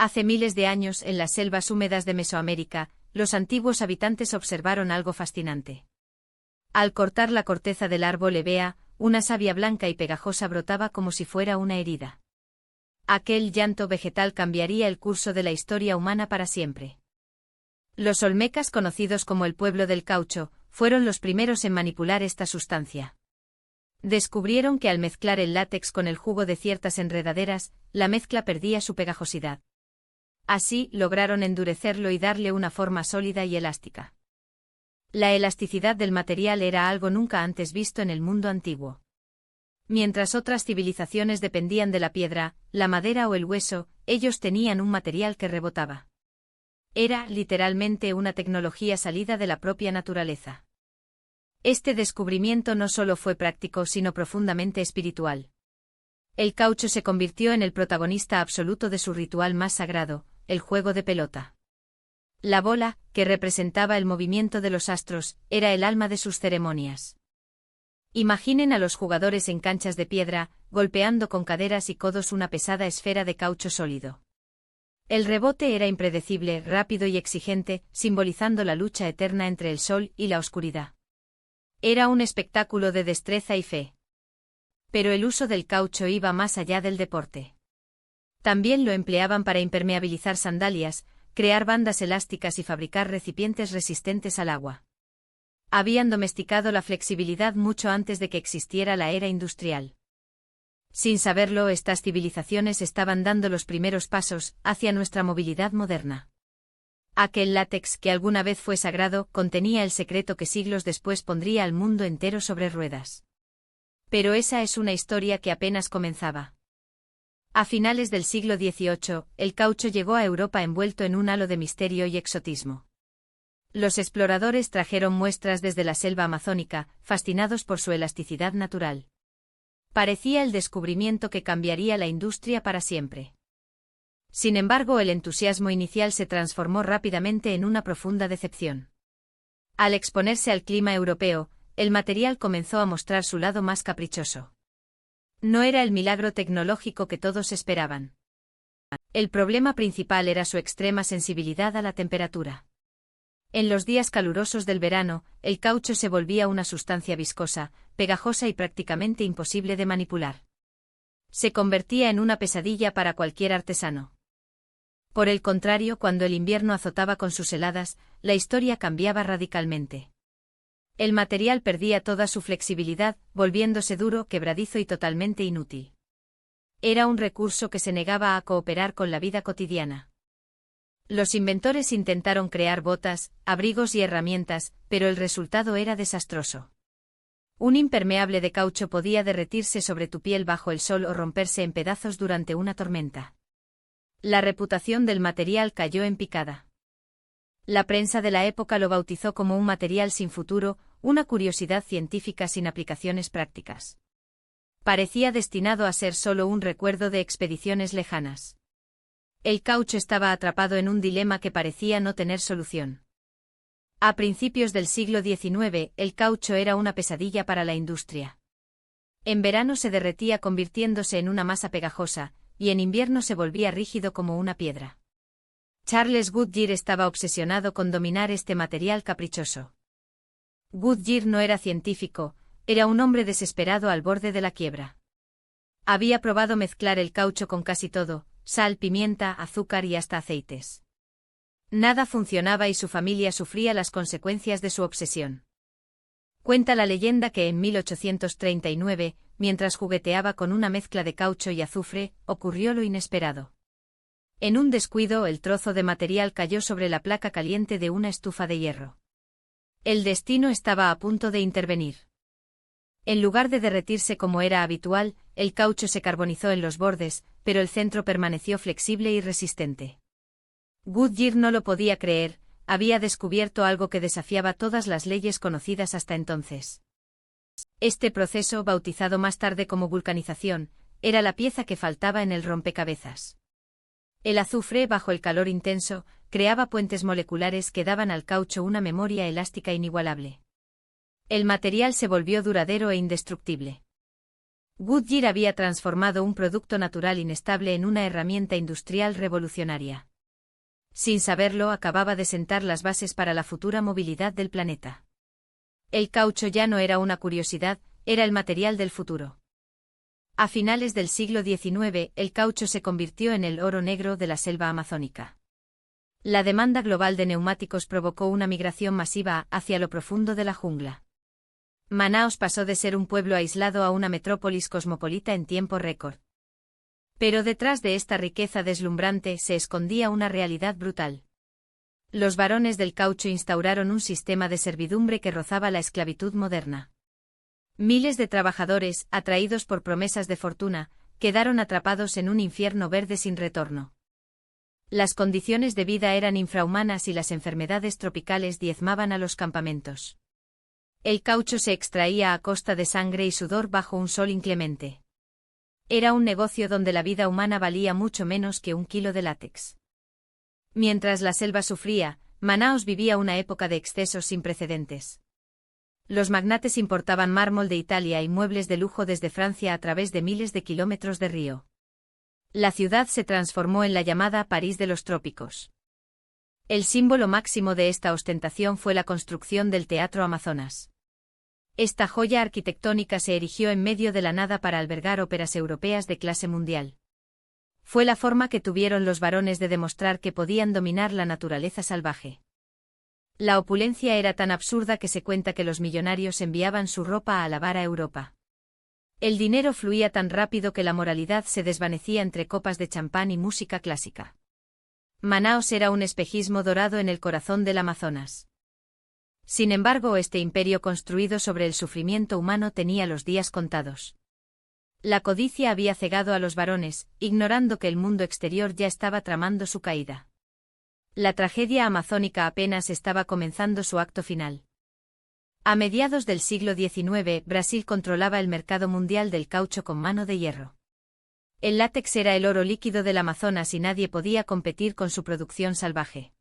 Hace miles de años, en las selvas húmedas de Mesoamérica, los antiguos habitantes observaron algo fascinante. Al cortar la corteza del árbol hevea, una savia blanca y pegajosa brotaba como si fuera una herida. Aquel llanto vegetal cambiaría el curso de la historia humana para siempre. Los olmecas, conocidos como el pueblo del caucho, fueron los primeros en manipular esta sustancia. Descubrieron que al mezclar el látex con el jugo de ciertas enredaderas, la mezcla perdía su pegajosidad. Así, lograron endurecerlo y darle una forma sólida y elástica. La elasticidad del material era algo nunca antes visto en el mundo antiguo. Mientras otras civilizaciones dependían de la piedra, la madera o el hueso, ellos tenían un material que rebotaba. Era, literalmente, una tecnología salida de la propia naturaleza. Este descubrimiento no solo fue práctico sino profundamente espiritual. El caucho se convirtió en el protagonista absoluto de su ritual más sagrado, el juego de pelota. La bola, que representaba el movimiento de los astros, era el alma de sus ceremonias. Imaginen a los jugadores en canchas de piedra, golpeando con caderas y codos una pesada esfera de caucho sólido. El rebote era impredecible, rápido y exigente, simbolizando la lucha eterna entre el sol y la oscuridad. Era un espectáculo de destreza y fe. Pero el uso del caucho iba más allá del deporte. También lo empleaban para impermeabilizar sandalias, crear bandas elásticas y fabricar recipientes resistentes al agua. Habían domesticado la flexibilidad mucho antes de que existiera la era industrial. Sin saberlo, estas civilizaciones estaban dando los primeros pasos hacia nuestra movilidad moderna. Aquel látex que alguna vez fue sagrado contenía el secreto que siglos después pondría al mundo entero sobre ruedas. Pero esa es una historia que apenas comenzaba. A finales del siglo XVIII, el caucho llegó a Europa envuelto en un halo de misterio y exotismo. Los exploradores trajeron muestras desde la selva amazónica, fascinados por su elasticidad natural. Parecía el descubrimiento que cambiaría la industria para siempre. Sin embargo, el entusiasmo inicial se transformó rápidamente en una profunda decepción. Al exponerse al clima europeo, el material comenzó a mostrar su lado más caprichoso. No era el milagro tecnológico que todos esperaban. El problema principal era su extrema sensibilidad a la temperatura. En los días calurosos del verano, el caucho se volvía una sustancia viscosa, pegajosa y prácticamente imposible de manipular. Se convertía en una pesadilla para cualquier artesano. Por el contrario, cuando el invierno azotaba con sus heladas, la historia cambiaba radicalmente. El material perdía toda su flexibilidad, volviéndose duro, quebradizo y totalmente inútil. Era un recurso que se negaba a cooperar con la vida cotidiana. Los inventores intentaron crear botas, abrigos y herramientas, pero el resultado era desastroso. Un impermeable de caucho podía derretirse sobre tu piel bajo el sol o romperse en pedazos durante una tormenta. La reputación del material cayó en picada. La prensa de la época lo bautizó como un material sin futuro, una curiosidad científica sin aplicaciones prácticas. Parecía destinado a ser solo un recuerdo de expediciones lejanas. El caucho estaba atrapado en un dilema que parecía no tener solución. A principios del siglo XIX, el caucho era una pesadilla para la industria. En verano se derretía convirtiéndose en una masa pegajosa, y en invierno se volvía rígido como una piedra. Charles Goodyear estaba obsesionado con dominar este material caprichoso. Goodyear no era científico, era un hombre desesperado al borde de la quiebra. Había probado mezclar el caucho con casi todo: sal, pimienta, azúcar y hasta aceites. Nada funcionaba y su familia sufría las consecuencias de su obsesión. Cuenta la leyenda que en 1839, mientras jugueteaba con una mezcla de caucho y azufre, ocurrió lo inesperado. En un descuido, el trozo de material cayó sobre la placa caliente de una estufa de hierro. El destino estaba a punto de intervenir. En lugar de derretirse como era habitual, el caucho se carbonizó en los bordes, pero el centro permaneció flexible y resistente. Goodyear no lo podía creer, había descubierto algo que desafiaba todas las leyes conocidas hasta entonces. Este proceso, bautizado más tarde como vulcanización, era la pieza que faltaba en el rompecabezas. El azufre, bajo el calor intenso, creaba puentes moleculares que daban al caucho una memoria elástica inigualable. El material se volvió duradero e indestructible. Goodyear había transformado un producto natural inestable en una herramienta industrial revolucionaria. Sin saberlo, acababa de sentar las bases para la futura movilidad del planeta. El caucho ya no era una curiosidad, era el material del futuro. A finales del siglo XIX, el caucho se convirtió en el oro negro de la selva amazónica. La demanda global de neumáticos provocó una migración masiva hacia lo profundo de la jungla. Manaos pasó de ser un pueblo aislado a una metrópolis cosmopolita en tiempo récord. Pero detrás de esta riqueza deslumbrante se escondía una realidad brutal. Los barones del caucho instauraron un sistema de servidumbre que rozaba la esclavitud moderna. Miles de trabajadores, atraídos por promesas de fortuna, quedaron atrapados en un infierno verde sin retorno. Las condiciones de vida eran infrahumanas y las enfermedades tropicales diezmaban a los campamentos. El caucho se extraía a costa de sangre y sudor bajo un sol inclemente. Era un negocio donde la vida humana valía mucho menos que un kilo de látex. Mientras la selva sufría, Manaos vivía una época de excesos sin precedentes. Los magnates importaban mármol de Italia y muebles de lujo desde Francia a través de miles de kilómetros de río. La ciudad se transformó en la llamada París de los trópicos. El símbolo máximo de esta ostentación fue la construcción del Teatro Amazonas. Esta joya arquitectónica se erigió en medio de la nada para albergar óperas europeas de clase mundial. Fue la forma que tuvieron los varones de demostrar que podían dominar la naturaleza salvaje. La opulencia era tan absurda que se cuenta que los millonarios enviaban su ropa a lavar a Europa. El dinero fluía tan rápido que la moralidad se desvanecía entre copas de champán y música clásica. Manaos era un espejismo dorado en el corazón del Amazonas. Sin embargo, este imperio construido sobre el sufrimiento humano tenía los días contados. La codicia había cegado a los varones, ignorando que el mundo exterior ya estaba tramando su caída. La tragedia amazónica apenas estaba comenzando su acto final. A mediados del siglo XIX, Brasil controlaba el mercado mundial del caucho con mano de hierro. El látex era el oro líquido del Amazonas y nadie podía competir con su producción salvaje.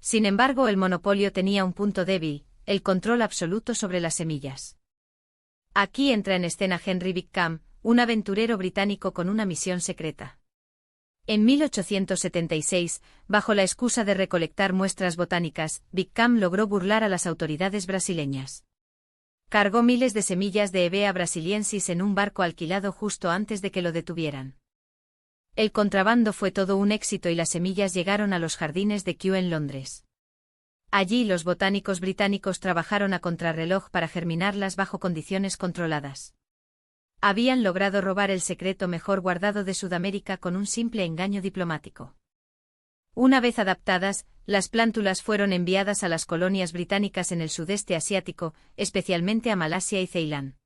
Sin embargo, el monopolio tenía un punto débil, el control absoluto sobre las semillas. Aquí entra en escena Henry Wickham, un aventurero británico con una misión secreta. En 1876, bajo la excusa de recolectar muestras botánicas, Wickham logró burlar a las autoridades brasileñas. Cargó miles de semillas de Hevea brasiliensis en un barco alquilado justo antes de que lo detuvieran. El contrabando fue todo un éxito y las semillas llegaron a los jardines de Kew en Londres. Allí los botánicos británicos trabajaron a contrarreloj para germinarlas bajo condiciones controladas. Habían logrado robar el secreto mejor guardado de Sudamérica con un simple engaño diplomático. Una vez adaptadas, las plántulas fueron enviadas a las colonias británicas en el sudeste asiático, especialmente a Malasia y Ceilán.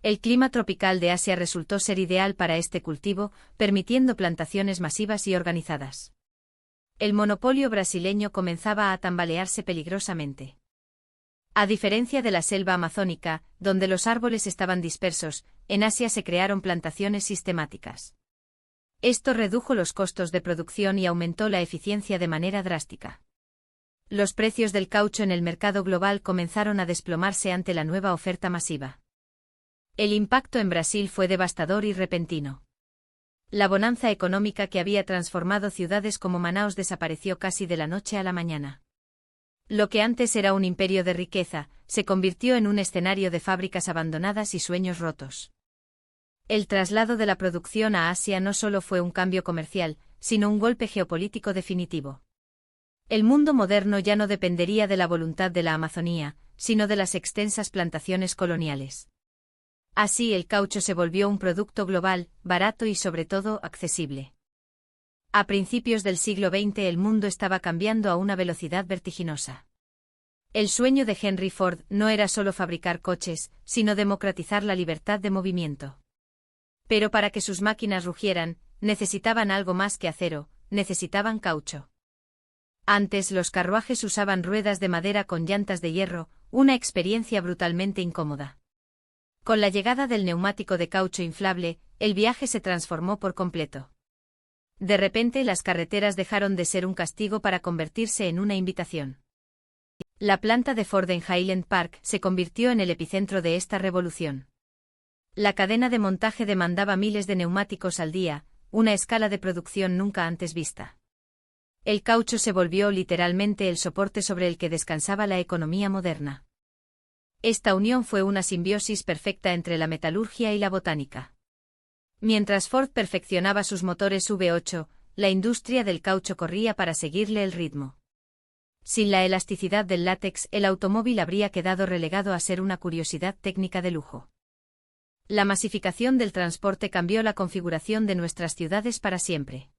El clima tropical de Asia resultó ser ideal para este cultivo, permitiendo plantaciones masivas y organizadas. El monopolio brasileño comenzaba a tambalearse peligrosamente. A diferencia de la selva amazónica, donde los árboles estaban dispersos, en Asia se crearon plantaciones sistemáticas. Esto redujo los costos de producción y aumentó la eficiencia de manera drástica. Los precios del caucho en el mercado global comenzaron a desplomarse ante la nueva oferta masiva. El impacto en Brasil fue devastador y repentino. La bonanza económica que había transformado ciudades como Manaos desapareció casi de la noche a la mañana. Lo que antes era un imperio de riqueza, se convirtió en un escenario de fábricas abandonadas y sueños rotos. El traslado de la producción a Asia no solo fue un cambio comercial, sino un golpe geopolítico definitivo. El mundo moderno ya no dependería de la voluntad de la Amazonía, sino de las extensas plantaciones coloniales. Así el caucho se volvió un producto global, barato y sobre todo accesible. A principios del siglo XX el mundo estaba cambiando a una velocidad vertiginosa. El sueño de Henry Ford no era solo fabricar coches, sino democratizar la libertad de movimiento. Pero para que sus máquinas rugieran, necesitaban algo más que acero, necesitaban caucho. Antes los carruajes usaban ruedas de madera con llantas de hierro, una experiencia brutalmente incómoda. Con la llegada del neumático de caucho inflable, el viaje se transformó por completo. De repente las carreteras dejaron de ser un castigo para convertirse en una invitación. La planta de Ford en Highland Park se convirtió en el epicentro de esta revolución. La cadena de montaje demandaba miles de neumáticos al día, una escala de producción nunca antes vista. El caucho se volvió literalmente el soporte sobre el que descansaba la economía moderna. Esta unión fue una simbiosis perfecta entre la metalurgia y la botánica. Mientras Ford perfeccionaba sus motores V8, la industria del caucho corría para seguirle el ritmo. Sin la elasticidad del látex, el automóvil habría quedado relegado a ser una curiosidad técnica de lujo. La masificación del transporte cambió la configuración de nuestras ciudades para siempre.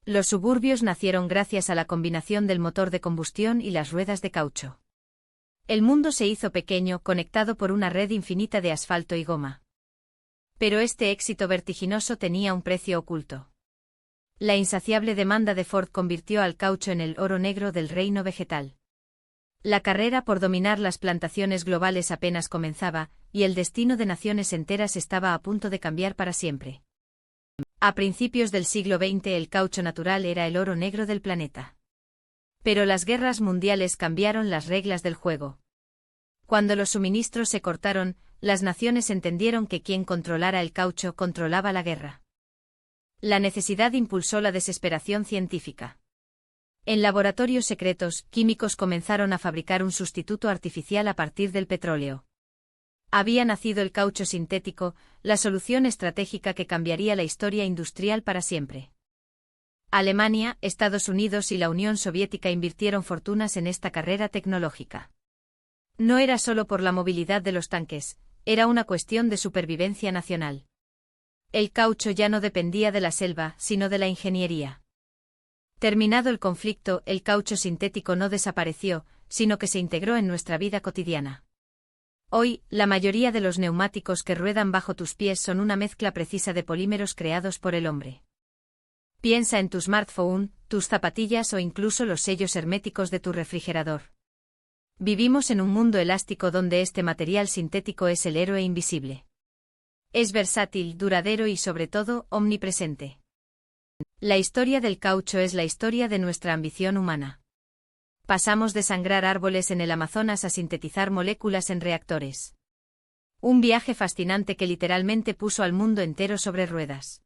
Los suburbios nacieron gracias a la combinación del motor de combustión y las ruedas de caucho. El mundo se hizo pequeño, conectado por una red infinita de asfalto y goma. Pero este éxito vertiginoso tenía un precio oculto. La insaciable demanda de Ford convirtió al caucho en el oro negro del reino vegetal. La carrera por dominar las plantaciones globales apenas comenzaba, y el destino de naciones enteras estaba a punto de cambiar para siempre. A principios del siglo XX el caucho natural era el oro negro del planeta. Pero las guerras mundiales cambiaron las reglas del juego. Cuando los suministros se cortaron, las naciones entendieron que quien controlara el caucho controlaba la guerra. La necesidad impulsó la desesperación científica. En laboratorios secretos, químicos comenzaron a fabricar un sustituto artificial a partir del petróleo. Había nacido el caucho sintético, la solución estratégica que cambiaría la historia industrial para siempre. Alemania, Estados Unidos y la Unión Soviética invirtieron fortunas en esta carrera tecnológica. No era solo por la movilidad de los tanques, era una cuestión de supervivencia nacional. El caucho ya no dependía de la selva, sino de la ingeniería. Terminado el conflicto, el caucho sintético no desapareció, sino que se integró en nuestra vida cotidiana. Hoy, la mayoría de los neumáticos que ruedan bajo tus pies son una mezcla precisa de polímeros creados por el hombre. Piensa en tu smartphone, tus zapatillas o incluso los sellos herméticos de tu refrigerador. Vivimos en un mundo elástico donde este material sintético es el héroe invisible. Es versátil, duradero y sobre todo, omnipresente. La historia del caucho es la historia de nuestra ambición humana. Pasamos de sangrar árboles en el Amazonas a sintetizar moléculas en reactores. Un viaje fascinante que literalmente puso al mundo entero sobre ruedas.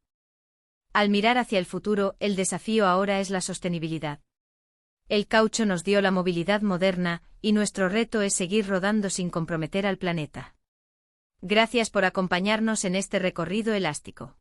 Al mirar hacia el futuro, el desafío ahora es la sostenibilidad. El caucho nos dio la movilidad moderna, y nuestro reto es seguir rodando sin comprometer al planeta. Gracias por acompañarnos en este recorrido elástico.